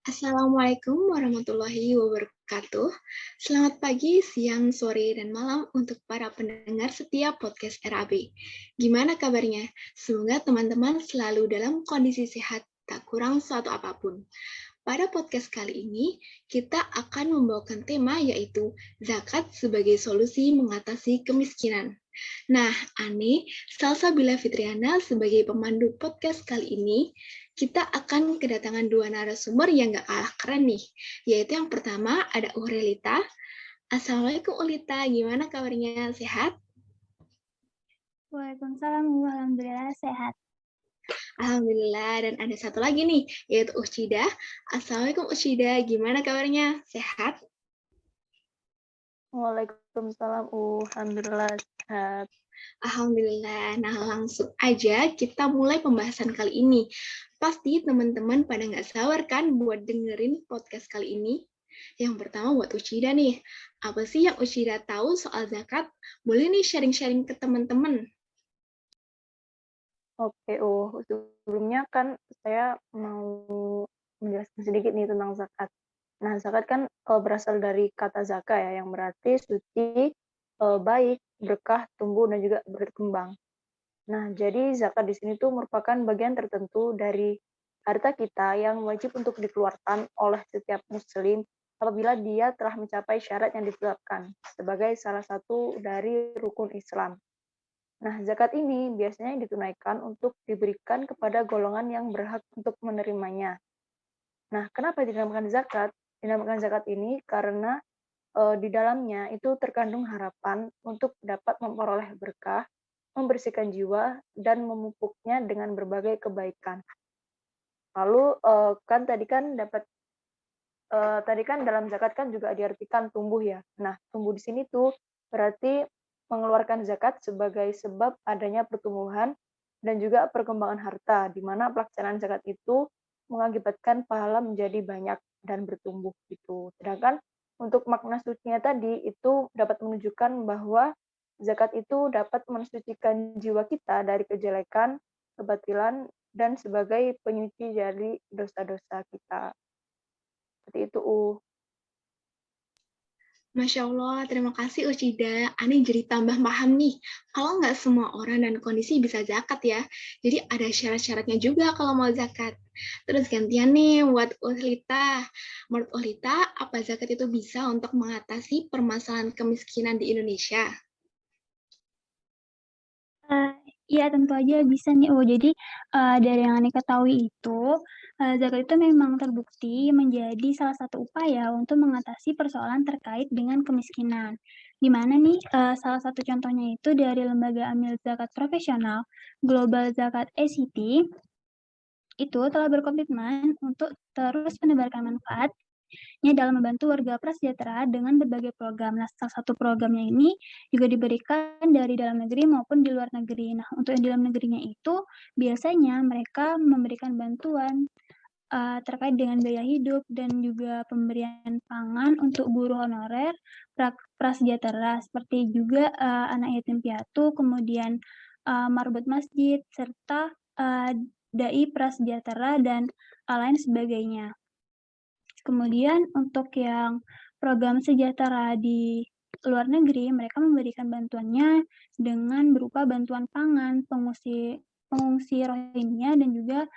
Assalamualaikum warahmatullahi wabarakatuh. Selamat pagi, siang, sore, dan malam untuk para pendengar setiap podcast RAB. Gimana kabarnya? Semoga teman-teman selalu dalam kondisi sehat, tak kurang suatu apapun. Pada podcast kali ini, kita akan membawakan tema yaitu zakat sebagai solusi mengatasi kemiskinan. Nah, Ani, Salsabila Fitriana sebagai pemandu podcast kali ini, kita akan kedatangan dua narasumber yang gak kalah keren nih. Yaitu yang pertama ada Urelita. Assalamualaikum Ulita, gimana kabarnya? Sehat? Waalaikumsalam, alhamdulillah sehat. Alhamdulillah, dan ada satu lagi nih, yaitu Ucida. Assalamualaikum Ucida, gimana kabarnya? Sehat? Waalaikumsalam, alhamdulillah sehat. Alhamdulillah. Nah, langsung aja kita mulai pembahasan kali ini. Pasti teman-teman pada nggak sabar kan buat dengerin podcast kali ini? Yang pertama buat Ucida nih. Apa sih yang Ucida tahu soal zakat? Boleh nih sharing-sharing ke teman-teman. Oke, sebelumnya kan saya mau menjelaskan sedikit nih tentang zakat. Nah, zakat kan berasal dari kata zaka ya, yang berarti suci, baik, berkah, tumbuh, dan juga berkembang. Nah, jadi zakat di sini tuh merupakan bagian tertentu dari harta kita yang wajib untuk dikeluarkan oleh setiap muslim apabila dia telah mencapai syarat yang ditetapkan sebagai salah satu dari rukun Islam. Nah, zakat ini biasanya ditunaikan untuk diberikan kepada golongan yang berhak untuk menerimanya. Nah, kenapa dinamakan zakat? Dinamakan zakat ini karena di dalamnya itu terkandung harapan untuk dapat memperoleh berkah, membersihkan jiwa, dan memupuknya dengan berbagai kebaikan. Lalu tadi kan dalam zakat kan juga diartikan tumbuh ya. Nah, tumbuh di sini tuh berarti mengeluarkan zakat sebagai sebab adanya pertumbuhan dan juga perkembangan harta, di mana pelaksanaan zakat itu mengakibatkan pahala menjadi banyak dan bertumbuh gitu. Sedangkan untuk makna sucinya tadi itu dapat menunjukkan bahwa zakat itu dapat mensucikan jiwa kita dari kejelekan, kebatilan, dan sebagai penyuci dari dosa-dosa kita. Seperti itu. Masya Allah, terima kasih Ucida. Ani jadi tambah paham nih, kalau nggak semua orang dan kondisi bisa zakat ya. Jadi ada syarat-syaratnya juga kalau mau zakat. Terus gantian nih buat Ulita. Menurut Ulita, apa zakat itu bisa untuk mengatasi permasalahan kemiskinan di Indonesia? Iya tentu aja bisa nih. Jadi dari yang Ani ketahui itu, zakat itu memang terbukti menjadi salah satu upaya untuk mengatasi persoalan terkait dengan kemiskinan. Di mana nih salah satu contohnya itu dari Lembaga Amil Zakat Profesional Global Zakat ACT itu telah berkomitmen untuk terus menebarkan manfaatnya dalam membantu warga prasejahtera dengan berbagai program. Nah, salah satu programnya ini juga diberikan dari dalam negeri maupun di luar negeri. Nah, untuk yang di dalam negerinya itu biasanya mereka memberikan bantuan terkait dengan biaya hidup dan juga pemberian pangan untuk guru honorer prasejahtera, seperti juga anak yatim piatu, kemudian marbot masjid, serta dai prasejahtera dan lain sebagainya. Kemudian untuk yang program sejahtera di luar negeri, mereka memberikan bantuannya dengan berupa bantuan pangan, pengungsi Rohingya, dan juga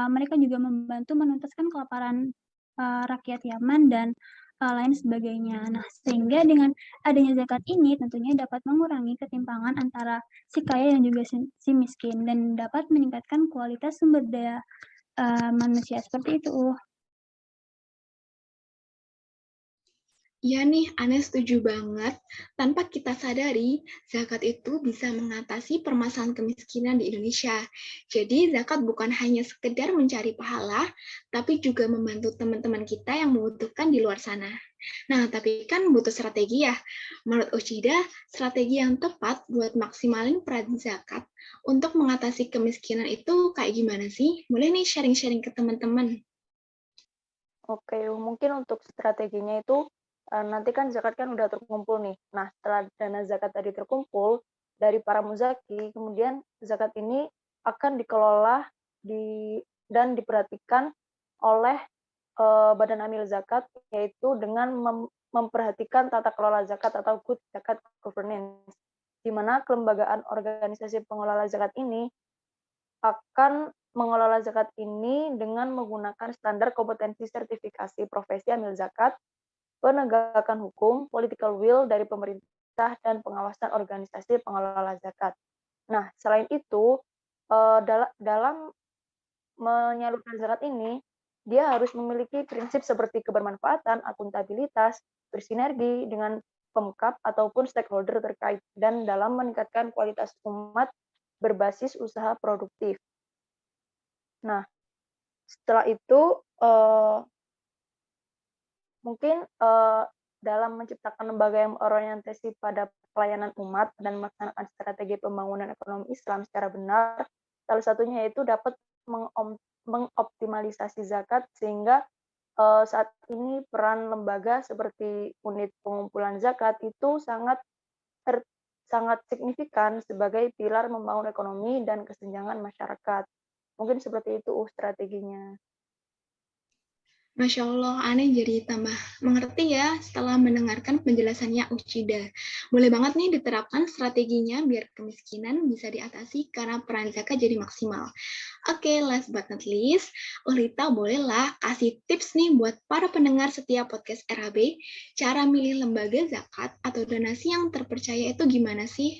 mereka juga membantu menuntaskan kelaparan rakyat Yaman dan lain sebagainya. Nah, sehingga dengan adanya zakat ini tentunya dapat mengurangi ketimpangan antara si kaya dan juga si miskin dan dapat meningkatkan kualitas sumber daya manusia seperti itu. Iya nih, Ane setuju banget. Tanpa kita sadari, zakat itu bisa mengatasi permasalahan kemiskinan di Indonesia. Jadi, zakat bukan hanya sekedar mencari pahala, tapi juga membantu teman-teman kita yang membutuhkan di luar sana. Nah, tapi kan butuh strategi ya. Menurut Ucida, strategi yang tepat buat maksimalin peran zakat untuk mengatasi kemiskinan itu kayak gimana sih? Boleh nih sharing-sharing ke teman-teman. Oke, mungkin untuk strateginya itu nanti kan zakat kan udah terkumpul nih. Nah, setelah dana zakat tadi terkumpul dari para muzaki, kemudian zakat ini akan dikelola dan diperhatikan oleh Badan Amil Zakat, yaitu dengan memperhatikan tata kelola zakat atau good zakat governance, di mana kelembagaan organisasi pengelola zakat ini akan mengelola zakat ini dengan menggunakan standar kompetensi sertifikasi profesi amil zakat, penegakan hukum, political will dari pemerintah, dan pengawasan organisasi pengelola zakat. Nah, selain itu, dalam menyalurkan zakat ini, dia harus memiliki prinsip seperti kebermanfaatan, akuntabilitas, bersinergi dengan pemkap ataupun stakeholder terkait, dan dalam meningkatkan kualitas umat berbasis usaha produktif. Nah, setelah itu mungkin dalam menciptakan lembaga yang berorientasi pada pelayanan umat dan melaksanakan strategi pembangunan ekonomi Islam secara benar, salah satunya yaitu dapat mengoptimalisasi zakat sehingga saat ini peran lembaga seperti unit pengumpulan zakat itu sangat signifikan sebagai pilar membangun ekonomi dan kesenjangan masyarakat. Mungkin seperti itu strateginya. Masya Allah, aneh jadi tambah mengerti ya setelah mendengarkan penjelasannya Uchida. Boleh banget nih diterapkan strateginya biar kemiskinan bisa diatasi karena peran zakat jadi maksimal. Oke, last but not least, Ulita bolehlah kasih tips nih buat para pendengar setiap podcast RAB, cara milih lembaga zakat atau donasi yang terpercaya itu gimana sih?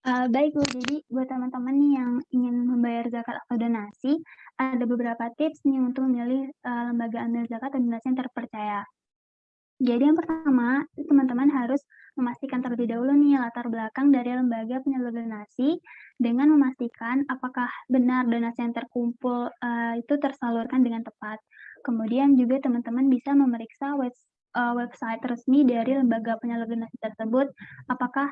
Baik Bu, jadi buat teman-teman nih yang ingin membayar zakat atau donasi, ada beberapa tips nih untuk memilih lembaga amil zakat atau donasi yang terpercaya. Jadi yang pertama, teman-teman harus memastikan terlebih dahulu nih latar belakang dari lembaga penyalur donasi dengan memastikan apakah benar donasi yang terkumpul itu tersalurkan dengan tepat. Kemudian juga teman-teman bisa memeriksa website resmi dari lembaga penyalur donasi tersebut, apakah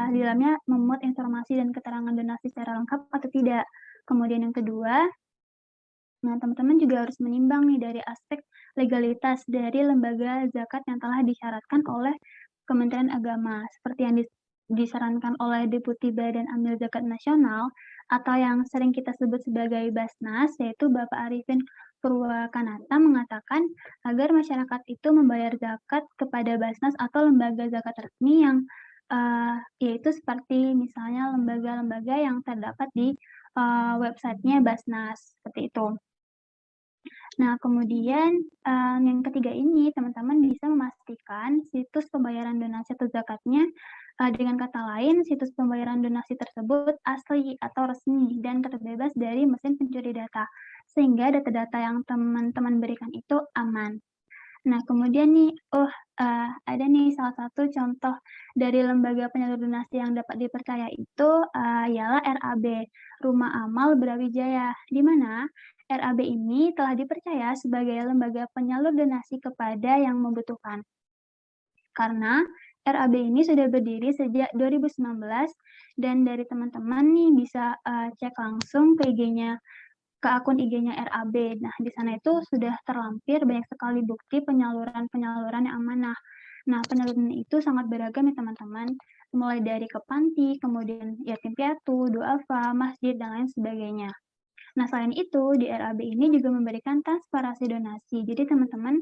di dalamnya memuat informasi dan keterangan donasi secara lengkap atau tidak. Kemudian yang kedua, nah teman-teman juga harus menimbang nih dari aspek legalitas dari lembaga zakat yang telah disyaratkan oleh Kementerian Agama, seperti yang disarankan oleh Deputi Badan Amil Zakat Nasional atau yang sering kita sebut sebagai Basnas, yaitu Bapak Arifin Purwakanata mengatakan agar masyarakat itu membayar zakat kepada Basnas atau lembaga zakat resmi yang yaitu seperti misalnya lembaga-lembaga yang terdapat di websitenya Basnas, seperti itu. Nah, kemudian yang ketiga ini teman-teman bisa memastikan situs pembayaran donasi atau zakatnya, dengan kata lain situs pembayaran donasi tersebut asli atau resmi dan terbebas dari mesin pencuri data, sehingga data-data yang teman-teman berikan itu aman. Nah, kemudian nih, ada nih salah satu contoh dari lembaga penyalur donasi yang dapat dipercaya itu ialah RAB, Rumah Amal Brawijaya, di mana RAB ini telah dipercaya sebagai lembaga penyalur donasi kepada yang membutuhkan. Karena RAB ini sudah berdiri sejak 2019 dan dari teman-teman nih bisa cek langsung ke akun IG-nya RAB. Nah, di sana itu sudah terlampir banyak sekali bukti penyaluran-penyaluran yang amanah. Nah, penyaluran itu sangat beragam ya teman-teman, mulai dari ke panti, kemudian yatim piatu, duafa, masjid, dan lain sebagainya. Nah, selain itu, di RAB ini juga memberikan transparansi donasi. Jadi, teman-teman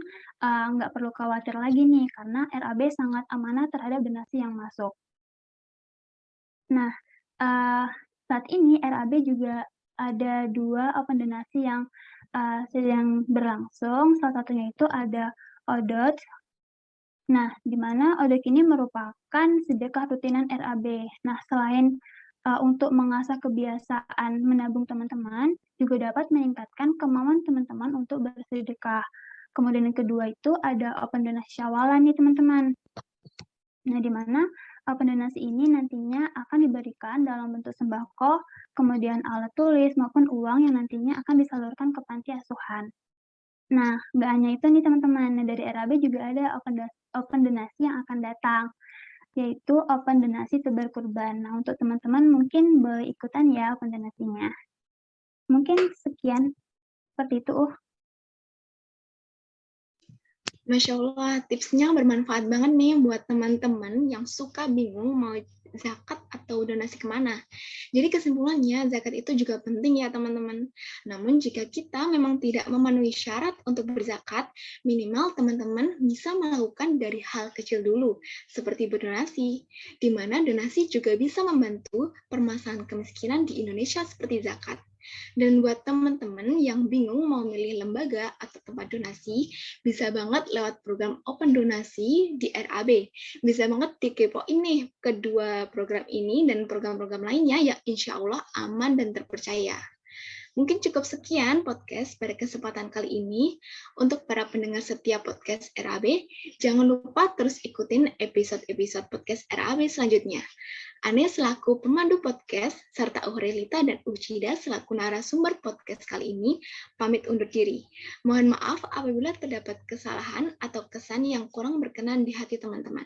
nggak perlu khawatir lagi nih, karena RAB sangat amanah terhadap donasi yang masuk. Nah, saat ini RAB juga ada 2 open donasi yang sedang berlangsung, salah satunya itu ada ODOT. Nah, di mana ODOT ini merupakan sedekah rutinan RAB. Nah, selain untuk mengasah kebiasaan menabung teman-teman, juga dapat meningkatkan kemauan teman-teman untuk bersedekah. Kemudian yang kedua itu ada open donasi syawalan nih teman-teman. Nah, di mana open donasi ini nantinya akan diberikan dalam bentuk sembako, kemudian alat tulis, maupun uang yang nantinya akan disalurkan ke panti asuhan. Nah, nggak hanya itu nih teman-teman, dari RAB juga ada open donasi yang akan datang, yaitu open donasi tebar kurban. Nah, untuk teman-teman mungkin boleh ikutan ya open donasinya. Mungkin sekian, seperti itu. Masya Allah, tipsnya bermanfaat banget nih buat teman-teman yang suka bingung mau zakat atau donasi kemana. Jadi kesimpulannya, zakat itu juga penting ya teman-teman. Namun jika kita memang tidak memenuhi syarat untuk berzakat, minimal teman-teman bisa melakukan dari hal kecil dulu, seperti berdonasi, di mana donasi juga bisa membantu permasalahan kemiskinan di Indonesia seperti zakat. Dan buat teman-teman yang bingung mau milih lembaga atau tempat donasi, bisa banget lewat program Open Donasi di RAB. Bisa banget dikepoin nih kedua program ini dan program-program lainnya yang insya Allah aman dan terpercaya. Mungkin cukup sekian podcast pada kesempatan kali ini. Untuk para pendengar setiap podcast RAB, jangan lupa terus ikutin episode-episode podcast RAB selanjutnya. Ane selaku pemandu podcast, serta Aurelita dan Uchida selaku narasumber podcast kali ini, pamit undur diri. Mohon maaf apabila terdapat kesalahan atau kesan yang kurang berkenan di hati teman-teman.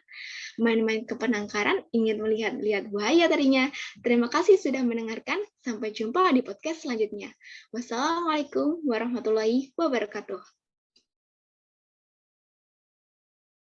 Main-main ke Penangkaran ingin melihat-lihat buaya tadinya. Terima kasih sudah mendengarkan. Sampai jumpa di podcast selanjutnya. Wassalamualaikum warahmatullahi wabarakatuh.